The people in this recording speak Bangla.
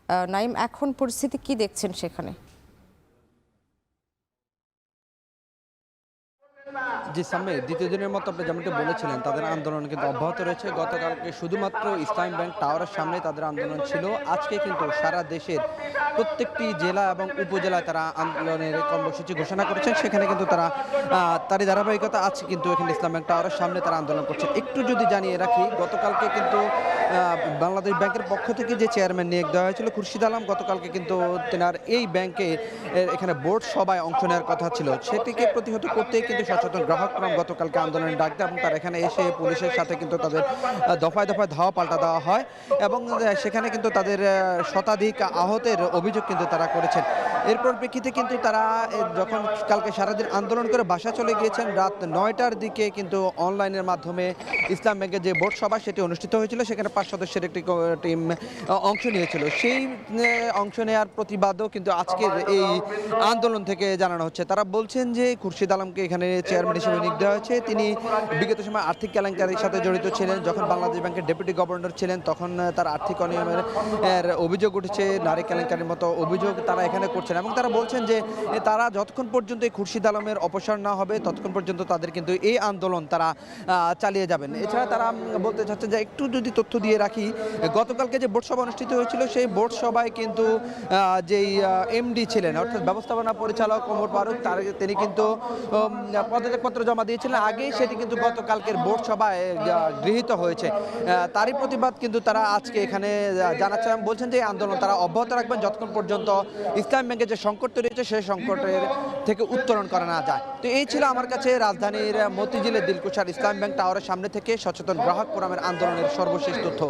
নাইম, এখন পরিস্থিতি কি দেখছেন সেখানে? জি সামনে দ্বিতীয় দিনের মতো আপনি যেমনটি বলেছিলেন, তাদের আন্দোলন কিন্তু অব্যাহত রয়েছে। গতকালকে শুধুমাত্র ইসলামী ব্যাংক টাওয়ারের সামনে তাদের আন্দোলন ছিল। আজকে কিন্তু সারা দেশের প্রত্যেকটি জেলা এবং উপজেলায় তারা আন্দোলনের কর্মসূচি ঘোষণা করেছেন। সেখানে কিন্তু তারা তারই ধারাবাহিকতা আছে, কিন্তু এখানে ইসলাম ব্যাংক টাওয়ারের সামনে তারা আন্দোলন করছেন। একটু যদি জানিয়ে রাখি, গতকালকে কিন্তু বাংলাদেশ ব্যাংকের পক্ষ থেকে যে চেয়ারম্যান নিয়োগ দেওয়া হয়েছিল খুরশিদ আলম, গতকালকে কিন্তু তেনার এই ব্যাংকে এখানে বোর্ড সভায় অংশ নেওয়ার কথা ছিল। সেটিকে প্রতিহত করতেই কিন্তু সচেতন গ্রাহক ফোরাম গতকালকে আন্দোলনের ডাক দেয় এবং তারা এখানে এসে পুলিশের সাথে কিন্তু তাদের দফায় দফায় ধাওয়া পাল্টা দেওয়া হয় এবং সেখানে কিন্তু তাদের শতাধিক আহতের অভিযোগ কিন্তু তারা করেছেন। এরপর প্রেক্ষিতে কিন্তু তারা যখন কালকে সারাদিন আন্দোলন করে বাসা চলে গিয়েছেন, রাত ৯টার দিকে কিন্তু অনলাইনের মাধ্যমে ইসলাম ব্যাংকের যে বোর্ড সভা সেটি অনুষ্ঠিত হয়েছিল। সেখানে ৫ সদস্যের একটি টিম অংশ নিয়েছিল। সেই অংশ নেওয়ার প্রতিবাদও কিন্তু আজকের এই আন্দোলন থেকে জানানো হচ্ছে। তারা বলছেন যে খুরশিদ আলমকে এখানে চেয়ারম্যান হিসেবে নিয়োগ দেওয়া হয়েছে। তিনি বিগত সময় আর্থিক কেলেঙ্কারির সাথে জড়িত ছিলেন। যখন বাংলাদেশ ব্যাংকের ডেপুটি গভর্নর ছিলেন তখন তার আর্থিক অনিয়মের অভিযোগ উঠেছে, নারী কেলেঙ্কারির মতো অভিযোগ তারা এখানে করছেন এবং তারা বলছেন যে তারা যতক্ষণ পর্যন্ত এই খুরশিদ আলমের অপসারণ না হবে ততক্ষণ পর্যন্ত তাদের কিন্তু এই আন্দোলন তারা চালিয়ে যাবেন। এছাড়া তারা বলতে চাচ্ছেন যে একটু যদি তথ্য দিয়ে রাখি, গতকালকে যে বোর্ড সভা অনুষ্ঠিত হয়েছিল সেই বোর্ড সভায় কিন্তু যেই এমডি ছিলেন অর্থাৎ ব্যবস্থাপনা পরিচালক ওমর ফারুক, তিনি কিন্তু পদত্যাগপত্র জমা দিয়েছিলেন আগেই, সেটি কিন্তু গতকালকের বোর্ড সভায় গৃহীত হয়েছে। তারই প্রতিবাদ কিন্তু তারা আজকে এখানে জানাচ্ছেন, বলছেন যে এই আন্দোলন তারা অব্যাহত রাখবেন যতক্ষণ পর্যন্ত ইসলাম ব্যাংকের যে সংকট তৈরি হয়েছে সেই সংকটের থেকে উত্তরণ করা না যায়। তো এই ছিল আমার কাছে রাজধানীর মতিঝিলের দিলকুশার ইসলাম ব্যাংক টাওয়ারের সামনে থেকে সচেতন গ্রাহক ফোরামের আন্দোলনের সর্বশেষ তথ্য।